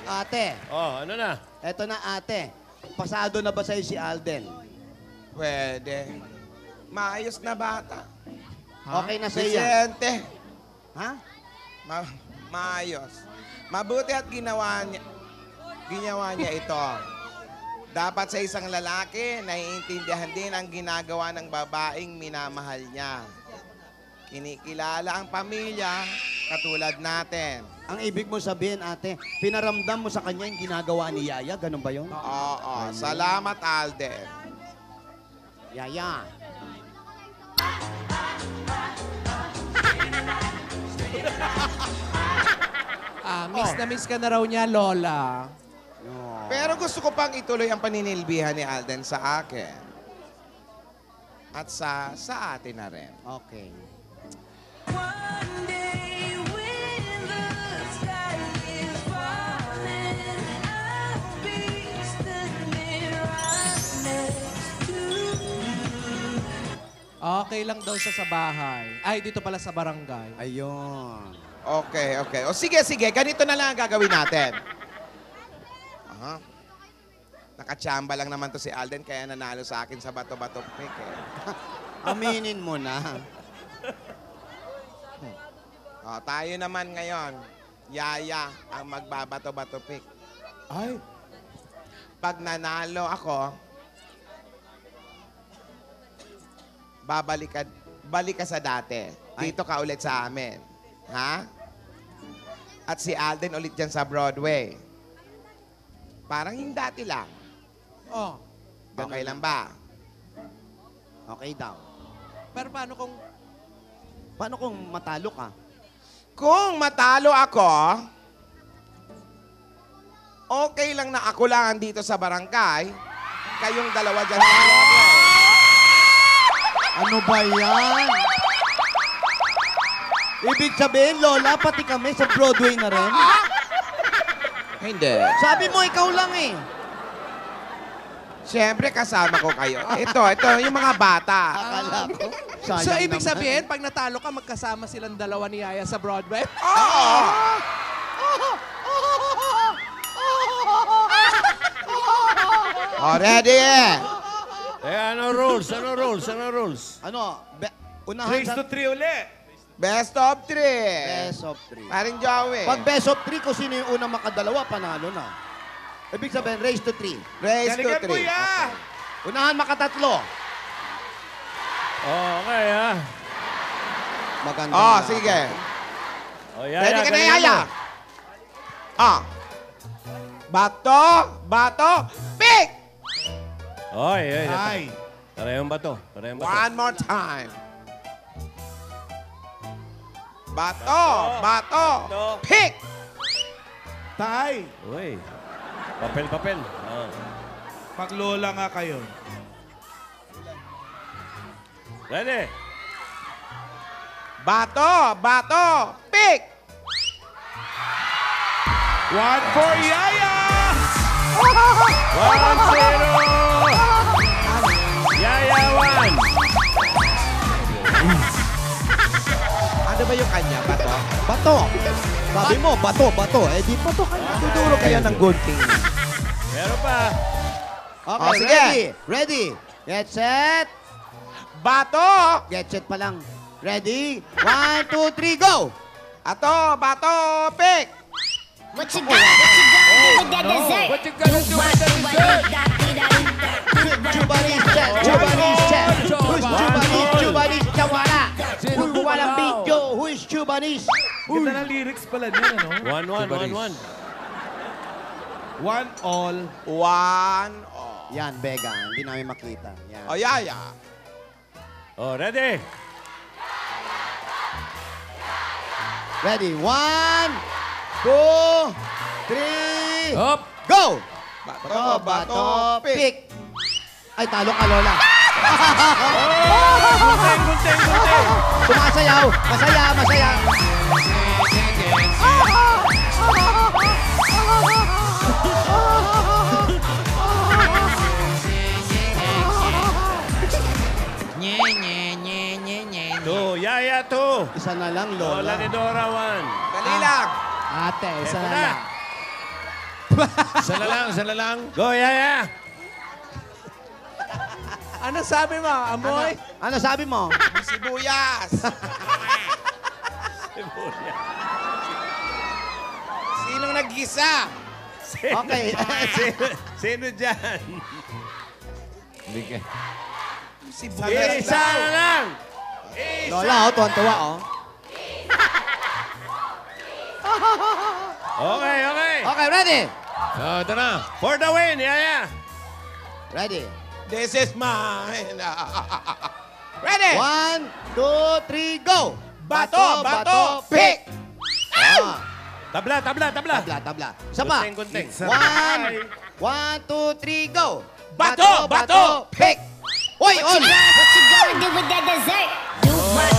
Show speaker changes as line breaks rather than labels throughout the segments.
Ate,
Oh, ano na?
eto na ate. Pasado na ba sa'yo si Alden?
Pwede. Maayos na bata.
Okay na sa'yo yan?
Decente.
Ha?
Maayos. Mabuti at ginawa niya ito. Dapat sa isang lalaki, naiintindihan din ang ginagawa ng babaeng minamahal niya. Kinikilala ang pamilya, katulad natin.
Ang ibig mo sabihin, ate, pinaramdam mo sa kanya yung ginagawa ni Yaya? Ganun ba yun?
Oo. Salamat, Alden.
Yaya.
Miss na miss ka na raw niya, Lola.
No.
Pero gusto ko pang ituloy ang paninilbihan ni Alden sa akin. At sa atin na rin.
Okay.
One day when the sky is falling, I'll be standing right next to you.
Okay lang daw siya sa bahay. Ay, dito pala sa barangay.
Ayun.
Okay. O sige. Ganito na lang ang gagawin natin. Aha. Nakachamba lang naman to si Alden, kaya nanalo sa akin sa bato-bato pick eh.
Aminin mo na.
Tayo naman ngayon, Yaya ang magbabato-bato pick.
Ay.
Pag nanalo ako, balik ka sa dati. Dito ka ulit sa amin. Ha? At si Alden ulit dyan sa Broadway. Parang yung dati lang.
Oh.
Okay lang ba?
Okay daw.
Pero
Paano kung matalo ka?
Kung matalo ako, okay lang na ako lang dito sa barangay, kayong dalawa dyan sa Broadway.
Ano ba yan? Ibig sabihin, Lola, pati kami sa Broadway na rin?
Hindi.
Sabi mo, ikaw lang eh.
Siyempre, kasama ko kayo. Ito, yung mga bata.
Akala ko. Sayang
So, ibig
naman.
sabihin, pag natalo ka, magkasama silang dalawa ni Yaya sa Broadway?
Oo! Ready?
Ano rules?
Ano? Unahan sa...
3 uli.
Best of 3.
Best of 3.
Paring Joey.
Pag best of 3, kung sino yung unang makadalawa, panalo na. Ibig sabihin, race to 3.
Race to
Galingan mo
3.
ya!
Unahan makatatlo.
Okay, ha?
Maganda.
Oh, sige.
O, Yaya,
Ready ka na,
galingan
Yaya?
mo.
Bato, pick!
Oy, ito.
Ay.
Parehong bato.
One more time. Bato, pick!
Tay.
Uy. Papel. Ah.
Paglola nga kayo.
Ready?
Bato, pick!
1 for Yaya!
1-0! Yaya 1!
Ano ba yung kanya? Bato?
Bato. Sabi mo, bato. Eh, di bato ka na.
Tuturo kaya ng gunting.
Meron pa.
Okay,
Oh, sige.
Ready. Get set.
Bato!
Get set pa lang. Ready? 1, 2, 3, go!
Bato, pick!
What you got? What you got with that dessert?
What you gonna do with that dessert?
Jubanis check. Who's Jubanis Chawala. Who walang video? Who is Jubanis?
Ganda ng lyrics pala niya, ano?
1-1.
1 all.
1.
Yan, Bega. Hindi namin makita. Yan.
Yaya.
Oh, ready?
Ready? 1, 2, 3,
Up!
go!
Bato, pick!
Ay, talo ka, Lola.
Gunting!
Sumasayaw. Masaya.
Two. Yaya 2.
Isa na lang,
Lola
Lola.
ni Dora 1.
Dali lang.
Ate, isa
Eto
na
na.
lang.
Isa na lang. Go, Yaya.
Ano sabi mo, Amoy?
Ano sabi mo?
Sibuyas. Sinong nag-gisa?
Okay.
Sino dyan?
Sibuyas
Isa
daw.
na lang.
Lola, oh, tuwan-tuwa, oh.
Okay, okay.
Okay, ready?
Ito na. For the win, Yaya.
Ready.
This is mine. Ready?
1, 2, 3, go!
Bato, bato, pick!
Ah,
Tabla.
tabla. Isa pa.
Gunting.
1, 2, 3, go!
Bato, bato,
pick! Oy,
What
on!
you gonna do with that dessert? Do what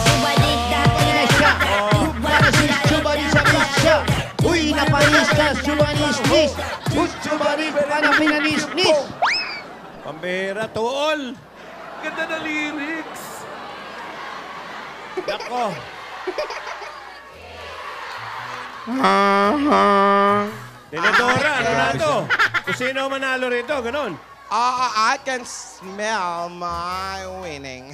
Ina siya. Panis, chubani sa bisya. Uy, napanis ka, chubanis-nis. Uy, chubani, panaminanis-nis.
Pambira, tuol.
Ganda na lyrics.
Nako. Tinadora, ano na ito? Kung sino ang manalo rito, ganun.
I can smell my winning.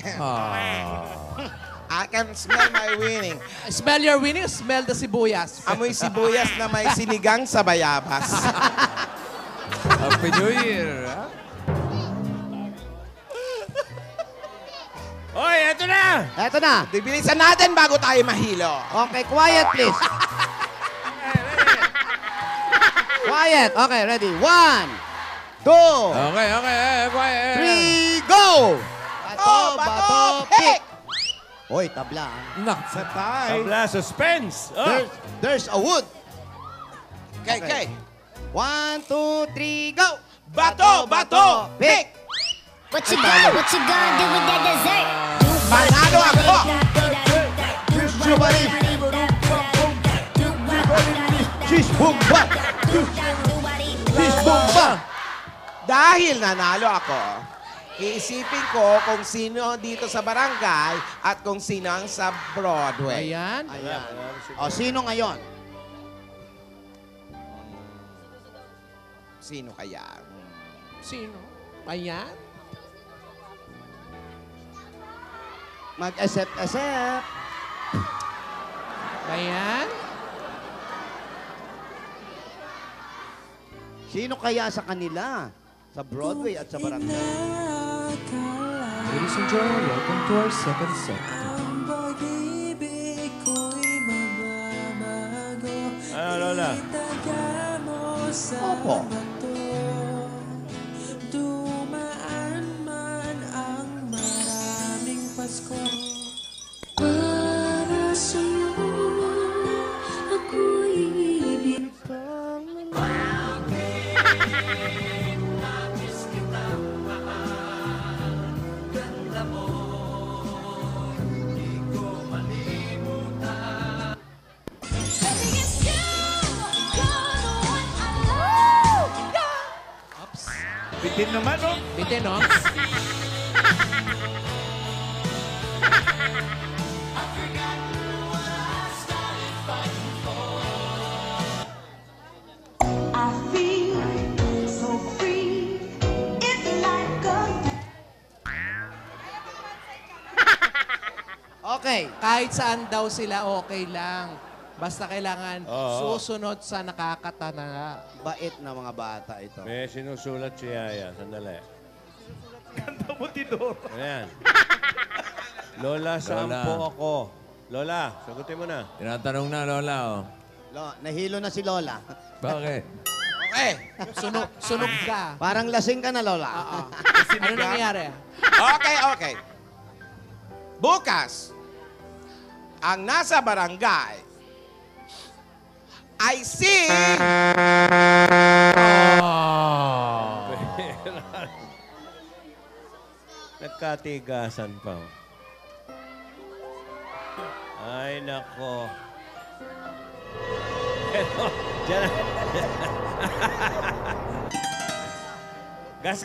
I can smell my winning.
Smell your winning, smell the sibuyas.
Amoy sibuyas na may sinigang sa bayabas.
Happy New Year. Ha?
Oy, eto na!
Eto na.
Bilisan natin bago tayo mahilo.
Okay, quiet, please. Quiet. Okay, ready. 1, 2,
Okay. Quiet.
3, go!
Oh, bato, pick!
Oy, tabla. ah.
Nak.
Sa tay.
Tabla, suspense. Oh.
There's a wood.
Okay.
1, 2, 3, go!
Bato, bato, pick!
What you gonna do with that dessert?
Panalo ako!
Chubani. Cheese bomba. Cheese bomba.
Dahil nanalo ako, iisipin ko kung sino dito sa barangay at kung sino ang sa Broadway.
Ayan.
Ayan. O, sino ngayon?
Sino kaya?
Sino? Ayan.
Mag-accept.
Ayan.
Sino kaya sa kanila? Sa Broadway at sa barangay?
Ladies and gentlemen, welcome to our second set.
Ano, Lola?
Opo.
Para sa'yo, ako'y ibig.
Bitin naman, oh.
Bitin, no?
I feel so free. It's like a
Okay.
Kahit saan daw sila, okay lang. Basta kailangan
Oo.
susunod sa nakakatana.
Bait na mga bata ito.
May sinusulat si Yaya. Sandali.
Ganda mo, Tidor.
Ayan. Lola, saan
Lola.
po ako? Lola, sagutin mo na.
Tinatanong na, Lola. Oh.
Nahilo na si Lola.
Bakit?
Okay.
Sunog ka.
Parang lasing ka na, Lola.
Ano nangyari?
Okay. Bukas, ang nasa barangay ay si...
Nagkatigasan pa. Ay, nako. Diyan. Gas